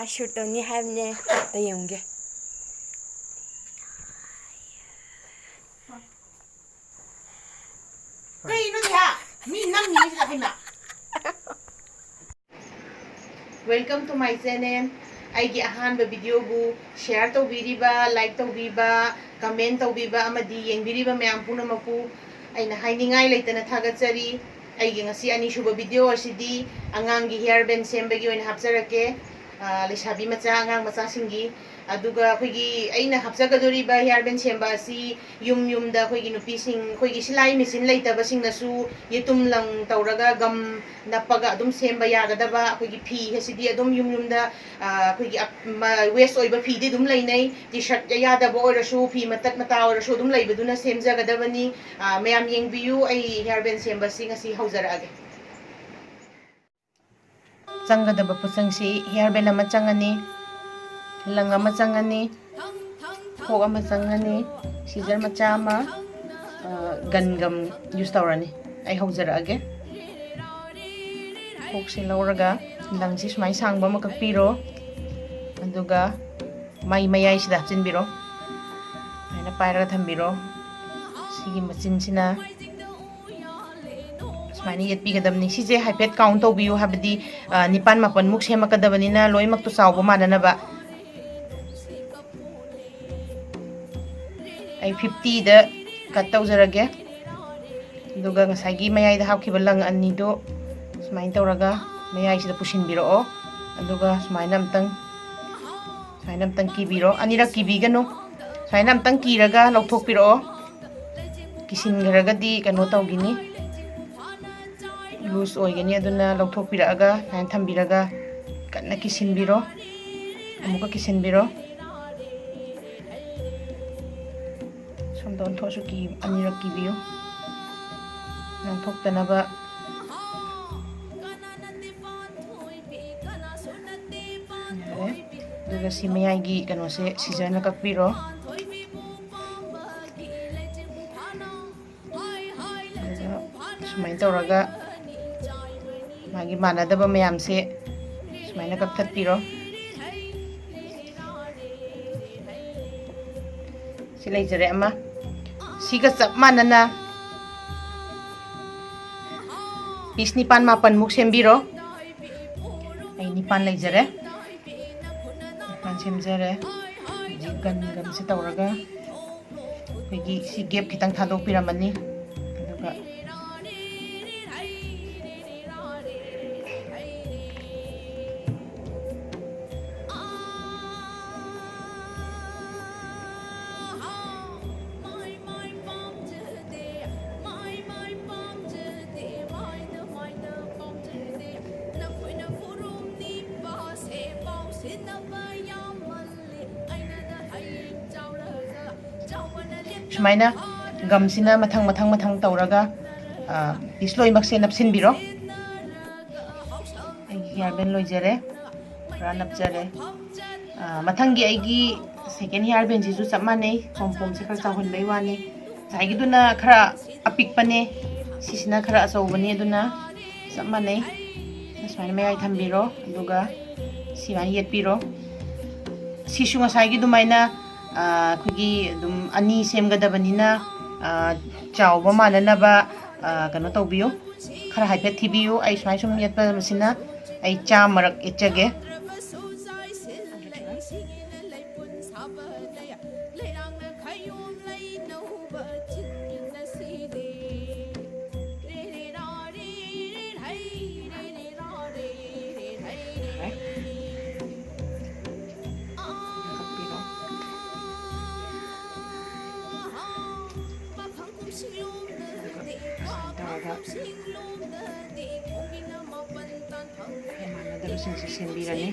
मा शूट तौनी हाबने तयंगे कई नो दिया मी नम नी से हाइमा वेलकम टू माय चैनल आइगी अहानबा वीडियो बु शेयर तौबीरिबा लाइक तौबीबा कमेंट तौबीबा अमदी येंबिरिबा मयाम पुनमकु आइना हाइनिंगाई लेतना थागतसरी आइगी ngasi ani suba video asidi angangi hair band sembagi oina hapjarake lesabi macha angang macha singi aduga khoigi aina hapjagadori ba hair band semba asi yum da khoigi nupi sing khoigi silai machine leitaba sing nasu yetum lang tauraga gam napaga adum semba yagadaba khoigi phi hasidi adum yum da khoigi waist oiba phi di dum leinai t-shirt yadaba oirasu phi matak mata oirasu dum leibaduna semjagadabani mayam yengbiu ai hair band semba sing asi hauzarage चंगदब पुसंगसी hair band अमा चंगनी lung अमा चंगनी फोक अमा चंगनी scissor मचा अमा गनगम use तौरनी आई हौजरगे फोक से लौरगा lung से सुमाई सांगबा अमा कक्पीरो अदुगा माई मयाई सिदा हपचिनबिरो आइना पायरगा थंबिरो सिगी मचिनसिना स्माइनी येटपीगदबनी सिजे हाइपेट काउंट तौबियो हाबदी निपान मापन मुक सेमकदबनिना लोइमक तो चावबो माननबा आई 50 दा कट तौजरगे दुगा ngसाइगी मयाइदा हाबखिबा लंग अन्नी दो स्माइन तौरगा मयाइसिदा पुसिनबिरो अदुगा स्माइन अमतंग कीबिरो अनिरक कीबिगनो स्माइन अमतंग कीरगा लौथोकपिरो किसिनगरगदी कनो तौगिनी लूज ओइगनी अदुना लौथोकपिरागा हाइन थंबिरागा कन्ना किसिनबिरो अमुका किसिनबिरो समदोन थोसु की अनिरक कीबियो नांथोक्तनबा दुगा सिमयागी कनोसे सीजन ककपिरो सुमाइन तौरगा मागी मानदब मैम से सुमाइना कक्थत्पिरो सि लेजरे अमा सिगा चप मानना पीस निपान मापन मुक सेमबिरो आई निपान लेजरे निपान सेमजरे गन से तौरगा कोई सि गेप खितंग थादोकपिरमनी अदुगा सुमाइना गमसिना मथंग तौरगा पीस लोइमक्से नपसिनबिरो हेयर बैंड लोइजरे पूरा नपजरे मथंगी आइगी सेकेंड हेयर बैंड जिसु चप माने पोम से खरा चाहनबै वानी साइगिदुना खरा अपिकपने सिसिना खरा अचौबनी अदुना चप माने सुमाइना मयाइ थंबिरो अदुगा सिमाइ येटपिरो सिसु ngसाइगिदुमाइना खुगी दुम अनि सेमगदबनिना चावबा माननबा कनो तौबियो खरा हाइफेट थिबियो आई सुमाइ सुम येटपा मसिना आई चा मरक एचगे सेंबिरनी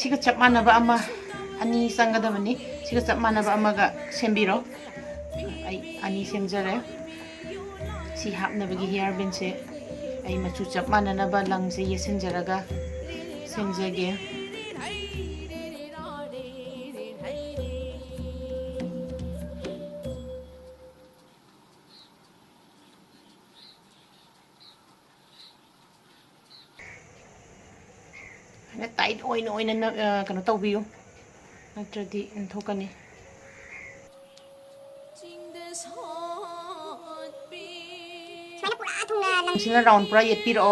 सिगा चप मानबा अमा अनि संगदबनी सिगा चप मानबा अमागा सेंबिरो आई अनि सेमजरे सि हापनबगी हेयर बैंड से आई मचु चप माननबा लंग से येसिनजरगा सेमजगे टाइट कनो तौबियो नत्रदि थोकनी सिना राउंड पूरा येपिरो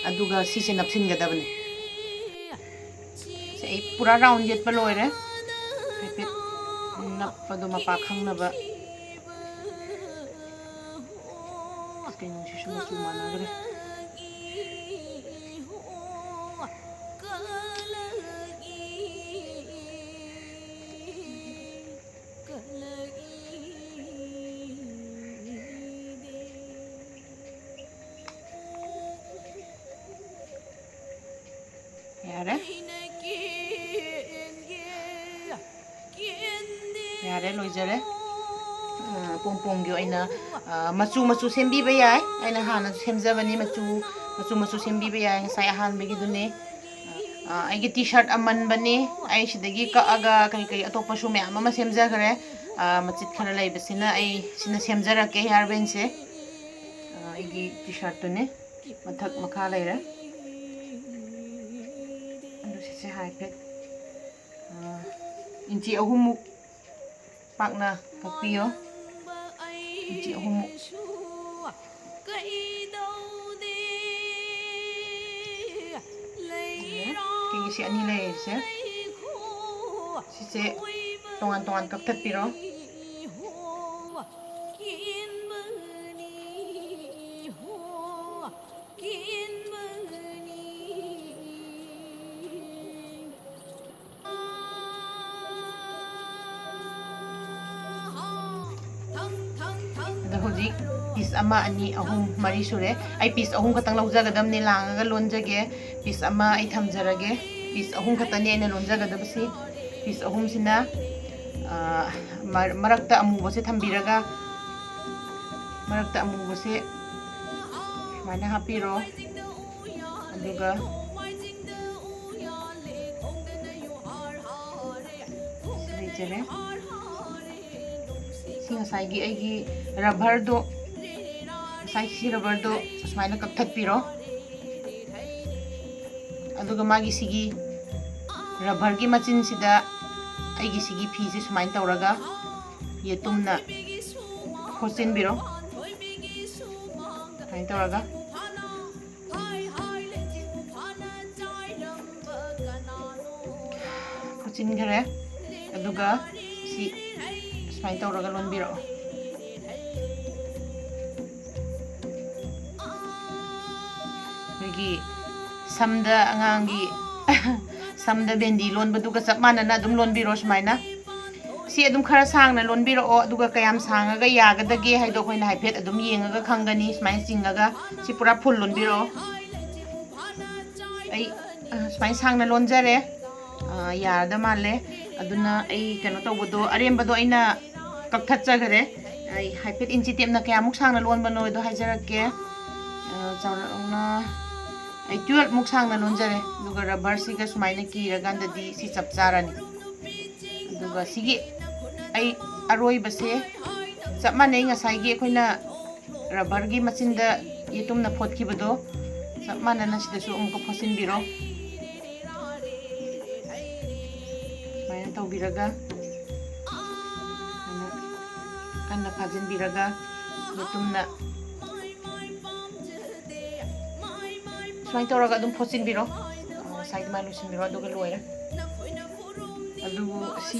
अदुगा सिसे नपसिनगदबने से पूरा राउंड येप लोइरे हाइफेट नपदो मपा खंगनबा कहीं शिशु मचू मानागरे यारे यारे लोइजरे पोंपोंगी ओइना मचू मचू सेम्बीबा याय आइना हाना सेमजबनी मचू मचू मचू सेम्बीबा याय साय हान बेगी दुने आइगी टी-शर्ट अमन बने आई सिदगी कअगा कई कई अतोपसु मयाम अमा सेमजगरे मचित खरा लैबसिना आई सिना सेमजरके यारबेन से आइगी टी-शर्ट तुने मथक मखा लैरे अंदु से हाइफेट इंची अहुमु पाकना कपियो इंची अहुमु किसी अनि लेसे सिसे तोंगान तोंगान कक्थपिरो होजी पीस अमा अनि अहुम मरी सुरे आई पीस अहुम खतंग लौजगदमने लांगागा लोनजगे पीस अमा आई थमजरगे पीस अहुम खतने आइना लोनजगदबसी पीस अहुम सिना मरक्ता अमुबसे थंबिरगा मरक्ता अमुबसे माना हापिरो अदुगा लेजरे साइगी आइगी रबर दो साइसी रबर दो सुमाइना कक्थपिरो अदुगा मागी सिगी रबर की मचिन सिदा आइगी सिगी फी से सुमाइन तौरगा ये तुमना खोसिन बिरो सुमाइन तौरगा खोसिन घरे अदुगा सी सुमाइन तौरगा लोन बिरो समदा अंगांगी समदा बेंदी लोन बदुगा चप मानना अदुम लोन बिरो सुमाइना सी अदुम खरा सांगना लोन बिरो अदुगा कयाम सांगागा यागदगे हाइदो खोइना हाइफेट अदुम येंगागा खंगनी सुमाइन चिंगागा सी पूरा फुल लोन बिरो आई सुमाइन सांगना लोन जरे यारदा माले अदुना आई कनो तौबदो अरेमबदो आइना कक्थचगरे आई हाइफेट इंची टेपना कयामुक सांगना लोन बनोइदो हाइजरके चौरना आई 12 मुक सांगना लोनजरे दुगा रबर सिगा सुमाइना कीरगांददी सी चप चारानी दुगा सिगी आई अरोई बसे चप माने ngसाइगी अखोइना रबर गी मचिनदा येतुमना फोटखिबदो चप मानना सिदसु अमुक फोसिन बिरो माइना तौबिरगा कन्ना फाजिन बिरगा येतुमना सुमाइन तौरगा अदुम फोसिन बिरो साइड मा लुसिन बिरो अदुगा लोइरा अदुगु सी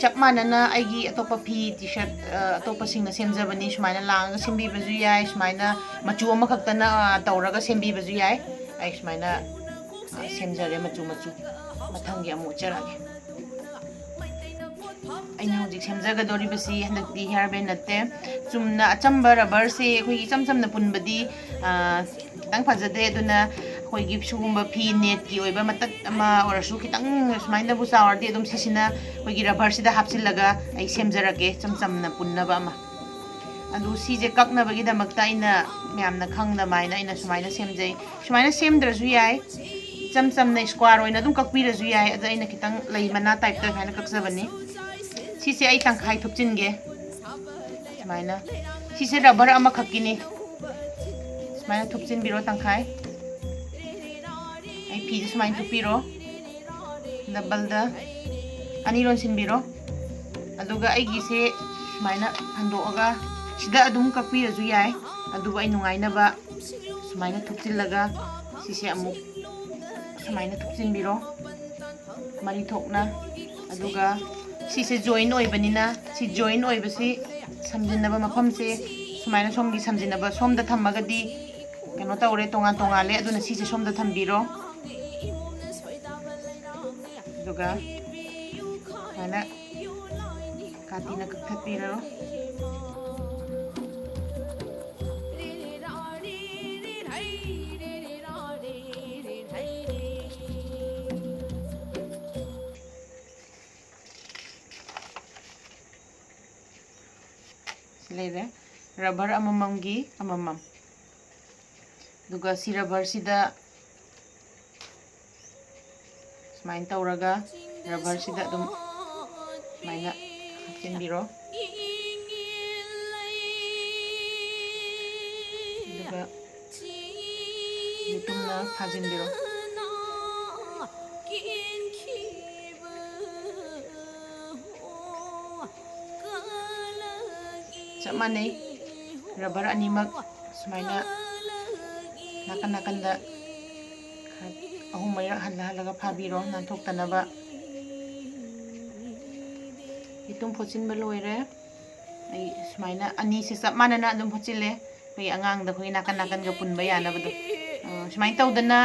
चप मानना आइगी अतोपा फी टी-शर्ट अतोपा सिंगना सेमजबनी सुमाइना लांगा सेमबीबजु याय सुमाइना मचु अमा खक्तना तौरगा सेमबीबजु याय आई सुमाइना सेमजरे मचु मचु मथंगी अमु चरागे अइना होजिक सेमजगदोरिबसी हनकदी हेयर बैंड नते चुमना अचंबा रबर से अखोई चमचमना पुनबदी खितंग फजदे अदुना अखोई सुगुम्बा फी नेट की ओइबा मतक अमा ओरसु खितंग सुमाइना बु चावरदे अदुम सिसिना अखोई रबर सिदा हापसिलगा आई सेमजरके चमचमना पुनबा अमा अदु सीजे कक्नबगी दमकता आइना म्यामना खंगना माइना आइना सुमाइना सेमजै सुमाइना सेमद्रसु याय चमचमना स्क्वायर ओइना अदुम कक्पिरसु याय अदा आइना खितंग लई मना टाइप ता खाना कक्सबनी सिसे आई तंखाई थुपचिनगे सुमाइना सिसे रबर अमा खक्किनी सुमाइना थुपचिन बिरो तंखाई आई ꯐꯤꯁꯦ ꯁꯨꯃꯥꯏꯅ ꯇꯨꯞꯄꯤꯔꯣ ꯗꯕꯜꯗ ꯑꯅꯤ ꯂꯣꯟꯁꯤꯟꯕꯤꯔꯣ ꯑꯗꯨꯒ ꯑꯩꯒꯤꯁꯦ ꯁꯨꯃꯥꯏꯅ ꯍꯟꯗꯣꯛꯑꯒ ꯁꯤꯗ ꯑꯗꯨꯝ ꯀꯛꯄꯤꯔꯁꯨ ꯌꯥꯏ ꯑꯗꯨꯕꯨ ꯑꯩ ꯅꯨꯡꯉꯥꯏꯅꯕ ꯁꯨꯃꯥꯏꯅ ꯊꯨꯞꯆꯤꯜꯂꯒ ꯁꯤꯁꯦ ꯑꯃꯨꯛ ꯁꯨꯃꯥꯏꯅ ꯊꯨꯞꯆꯤꯟꯕꯤꯔꯣ ꯃꯔꯤ ꯊꯣꯛꯅ ꯑꯗꯨꯒ ꯁꯤꯁꯦ ꯖꯣꯏꯟ ꯑꯣꯏꯕꯅꯤꯅ ꯁꯤ ꯖꯣꯏꯟ ꯑꯣꯏꯕꯁꯤ ꯁꯝꯖꯤꯟꯅꯕ ꯃꯐꯝꯁꯦ ꯁꯨꯃꯥꯏꯅ ꯁꯣꯝꯒꯤ ꯁꯝꯖꯤꯟꯅꯕ ꯁꯣꯝꯗ ꯊꯝꯃꯒꯗꯤ ꯀꯩꯅꯣ ꯇꯧꯔꯦ ꯇꯣꯉꯥꯜꯂꯦ ꯑꯗꯨꯅ ꯁꯤꯁꯦ ꯁꯣꯝꯗ ꯊꯝꯕꯤꯔꯣ ꯑꯗꯨꯒ ꯁꯨꯃꯥꯏꯅ ꯀꯥꯇꯤꯅ ꯀꯛꯊꯠꯄꯤꯔꯣ ꯂꯩꯔꯦ ꯔꯕꯔ ꯑꯃꯃꯝꯒꯤ ꯑꯃꯃꯝ ꯑꯗꯨꯒ ꯁꯤ ꯔꯕꯔꯁꯤꯗ ꯁꯨꯃꯥꯏꯅ ꯇꯧꯔꯒ ꯔꯕꯔꯁꯤꯗ ꯑꯗꯨꯝ ꯁꯨꯃꯥꯏꯅ ꯍꯥꯞꯆꯤꯟꯕꯤꯔꯣ ꯑꯗꯨꯒ ꯌꯦꯇꯨꯝꯅ ꯐꯥꯖꯤꯟꯕꯤꯔꯣ ꯆꯞ ꯃꯥꯟꯅꯩ ꯔꯕꯔ ꯑꯅꯤꯃꯛ ꯁꯨꯃꯥꯏꯅ नाकन नाकन अहूम मरक हल्ला फाबीरो नाथोक्तनबा इतुम फोचिनबा लोइरे आई सुमाइना अनी से चप मानना अदुम फोचिले कोई अंगांग द कोई नाकन नाकन ग पुनबा यानबदो सुमाइन तौदना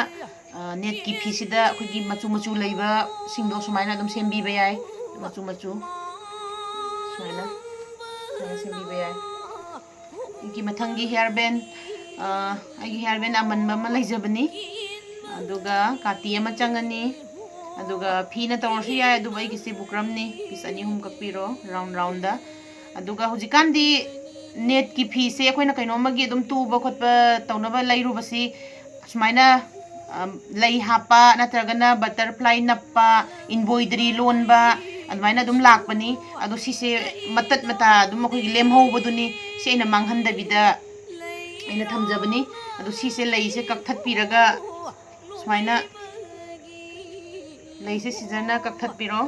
नेट की फीसिदा कोई मचु मचु लेबा सिंगदो सुमाइना अदुम सेमबीबा याय मचु मचु सुमाइना सेमबीबा याय इनकी मथंगी हेयर बैंड आई हेयर बैंड अमनबा म लेजबनी अदुगा काटी अमा चंगनी अदुगा फीना तौरसु याय अदुबा इगिसे बुकरमनी पीस अनी हुम कपिरो राउंड राउंड दा अदुगा हुजिकांदी नेट की फीसे अखोइना कैनोमगी अदुम तुबा खोतबा तौनबा लैरुबसी सुमाइना लई हापा नत्रगना बटरफ्लाई नप्पा एम्ब्रॉयडरी लोनबा अदुमाइना अदुम लाकपनी अदु सिसे मतत मता अदुम अखोइगी लेमहौबदुनी सेना मांगहनदबिदा अैना थमजबनी अदु सिसे लईसे कक्थतपिरगा सुमाइना लईसे सिजरना कक्थतपिरो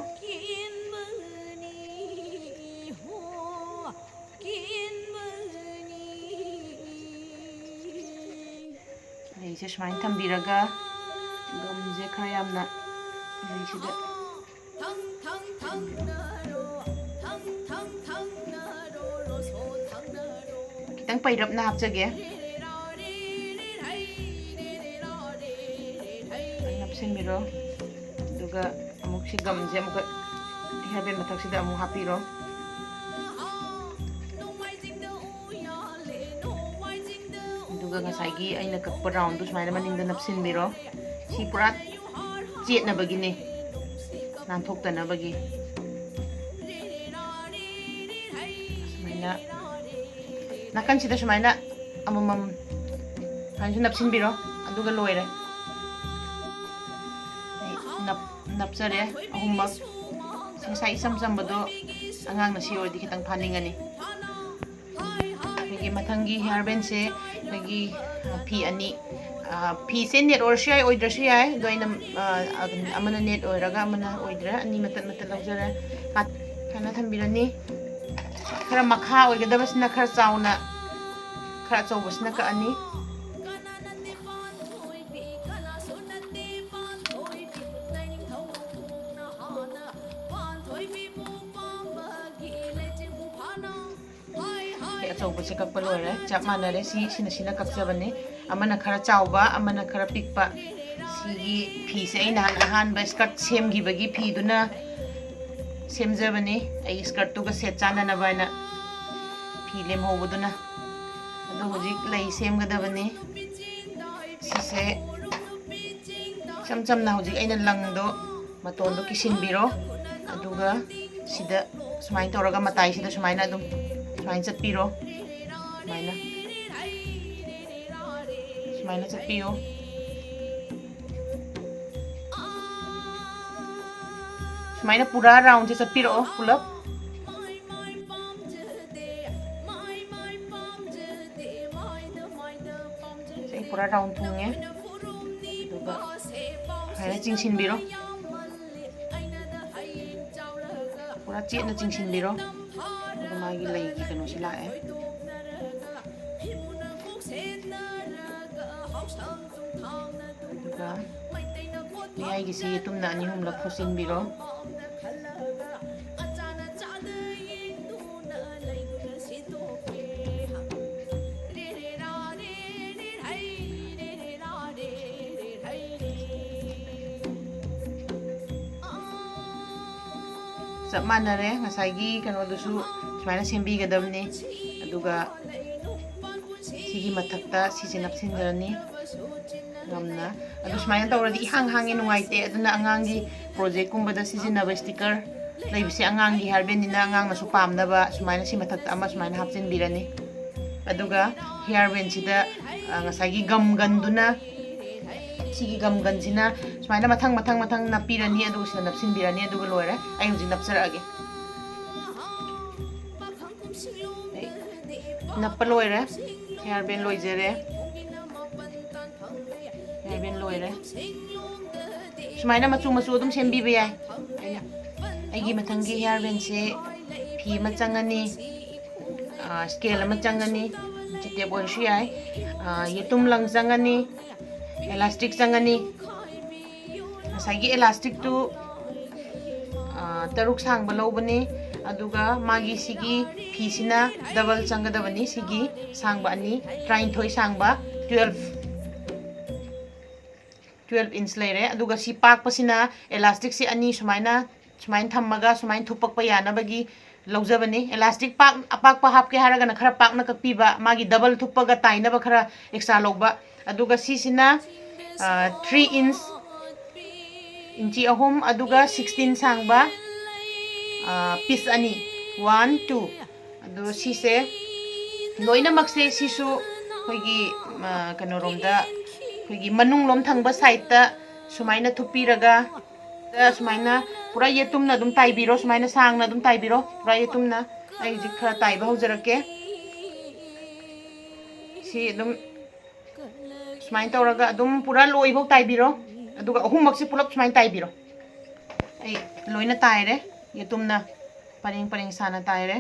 लईसे सुमाइना थमबिरगा गमजे खरा यामना लईसिदा खितंग पैरपना हापजगे हापसिनबिरो अदुगा अमुक सि गमजे अमुक हेयर बैंड मथक्सिदा अमुक हापिरो अदुगा ngसाइगी अैना कक्पा राउंड दु सुमाइना मनिंगदा नपसिनबिरो सि पुरा चेतनबगिने नानथोक्तनबगी सुमाइना नाकन सिदा सुमाइना अममम हानसु नपसिनबिरो अदुगा लोइरे नपचरे अहुमक ngसाइ इसम समबदो अंगांगना सि ओइदि खितंग फानिंगनी मेगी मथंगी हेयर बैंड से मेगी फी अनी फी से नेट ओरसु याय ओइद्रसु याय दो अैना अमना नेट ओइरगा अमना ओइद्रा अनी मतत मतत लौजरे खाना थंबिरनी खरा मखा ओइगदबसना खरा चाउना खरा चौबसना का अनी अचौबसे कक्पा लोइरे चप मानरे सिना कक्चबने अमना खरा चाउबा अमना खरा पिकपा सिगी फीसे अैना अहानबा स्कर्ट सेमगिबगी फीदुना सेमजबने अई स्कर्ट तुगा सेट चाननबाना फी लेमहौबदुना अदु हुजिक लई सेमगदबने सिसे चमचमना हुजिक अैना लंगदो मतोंदो किसिनबिरो अदुगा सिदा सुमाइन तौरगा मताई सिदा सुमाइना अदुम सुमाइन चटपिरो सुमाइना चटपियो सुमाइना पूरा राउंड से चटपिरो पुलप पूरा राउंड थूंगे चिंसिनबिरो पूरा चेतना चिंसिनबिरो मागी लैगी कनो सि लाए अदुगा मयाई गिसि तुमना अनि हुम लख फुसिनबिरो सब मानरे ngसाइगी कनो दुसु सुमाइना सेमबीगदबने अदुगा सिगी मथक्ता सिसे नपसिनदरनी gamna adu sumaina tawradi ihang hangi nungaite aduna angangi project kumbada sizinaba sticker leibisi angangi hairbandina angang nasu pamnaba sumaina si mathakta ama sumaina hapsin birani aduga hairband sida ngasagi gam ganduna sigi gam ganjina sumaina mathang mathang mathang napirani aduga sida napsin birani aduga loire ai hujin napsarage nappa loire hairband loijere hairband loire sumaina machu machu adum sembiba yai aigi mathangi hairband se phi ma changani scale ma changani chite boy shu yai yetum lang changani elastic changani sagi elastic tu taruk sang balobani aduga magi sigi phi sina double changadabani sigi sangba ani train thoi sangba 12 inch leire aduga si pak pasina elastic si ani sumaina sumain thammaga sumain thupak pa yana bagi laujabani elastic pak apak pa hap ke haraga na khara pak na kakpiba magi double thupaga taina ba khara extra logba aduga si sina 3 inch inchi ahum aduga 16 sangba piece ani 1 2 adu si se loina makse sisu hoigi kanoromda hoigi manung lom thangba side ta sumaina thupiraga sumaina pura yetumna dum taibiro sumaina sangna dum taibiro pura yetumna ai ji khara taiba haujarake si dum sumain tawraga dum pura loibo taibiro aduga ahum maksi pulap sumain taibiro ai loina taire yetumna paring paring sana taire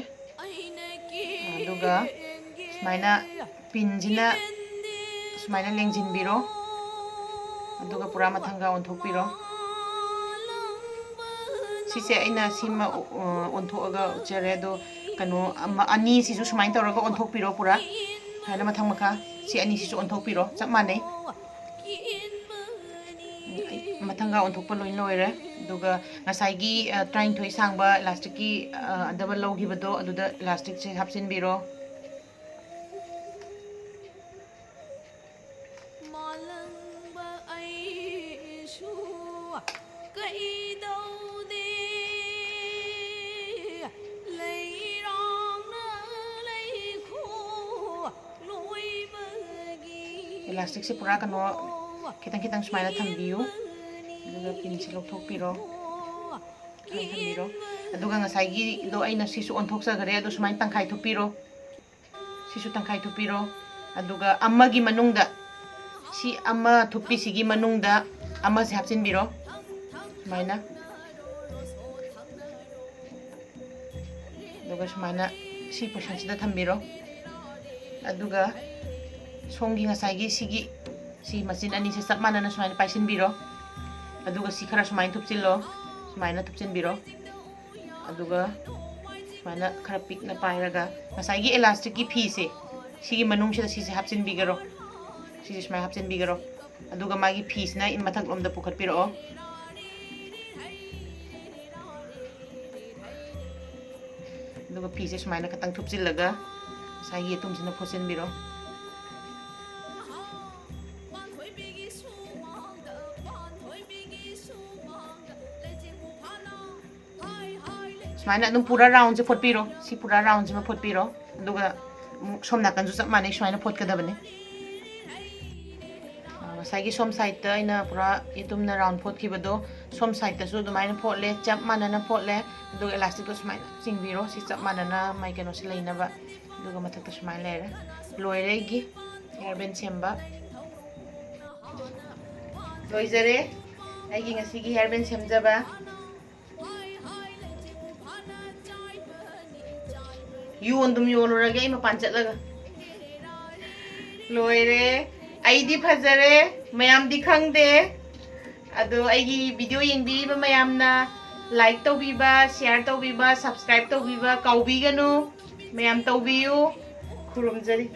aduga sumaina pinjina sumaina lengjinbiro aduga pura mathanga onthokpiro sise aina sima onthoga uchare do kano ani sisu sumain tawraga onthokpiro pura haina mathang makha si ani sisu onthokpiro chap mane mathanga onthokpa loin loire aduga ngasai train thoi sangba elastic ki double logibado aduda elastic se hapsinbiro elastic se pura kano kitang kitang sumaina thambiu aduga pin se lokthokpiro thambiro aduga ngasai gi do aina sisu onthoksa gare adu sumain tangkhai thupiro sisu tangkhai thupiro aduga amma gi manungda si amma thupi sigi manungda amma se hapsinbiro sumaina aduga sumaina si portion sida thambiro aduga songi ngasai gi sigi si machine ani se chap manana sumaina paisinbiro aduga si khara sumain thupchillo sumaina thupchinbiro aduga sumaina khara pikna pairaga ngasai gi elastic ki phi se sigi manung se si se hapchinbigaro si sumaina hapchinbigaro aduga magi phi sina in mathak lomda pukhatpiro aduga phi se sumaina khatang thupchillaga ngasai gi tumsina phochinbiro sumaina adum pura round se photpiro si pura round se ma photpiro aduga somna kan ju chap mane sumaina photkadabane masagi som side ta ina pura itumna round photkibado som side ta su dumaina photle chap manana photle aduga elastic to sumaina chingbiro si chap manana mai kano se leina ba aduga mathak ta sumaina lere loire gi hairband semba loizare ꯑꯩꯒꯤ ꯉꯁꯤꯒꯤ hair ꯕꯦꯟ ꯁꯦꯝꯖꯕ ꯌꯣꯟꯗꯨꯝ ꯌꯣꯜꯂꯨꯔꯒꯦ ꯑꯩ ꯃꯄꯥꯟ ꯆꯠꯂꯒ ꯂꯣꯏꯔꯦ ꯑꯩꯗꯤ ꯐꯖꯔꯦ ꯃꯌꯥꯝꯗꯤ ꯈꯪꯗꯦ ꯑꯗꯣ ꯑꯩꯒꯤ ꯚꯤꯗꯤꯑꯣ ꯌꯦꯡꯕꯤꯔꯤꯕ ꯃꯌꯥꯝꯅ ꯂꯥꯏꯛ ꯇꯧꯕꯤꯕ ꯁꯤꯌꯔ ꯇꯧꯕꯤꯕ ꯁꯕꯁꯀ꯭ꯔꯥꯏꯕ ꯇꯧꯕꯤꯕ ꯀꯥꯎꯕꯤꯒꯅꯨ ꯃꯌꯥꯝ ꯇꯧꯕꯤꯌꯨ ꯈꯨꯔꯨꯝꯖꯔꯤ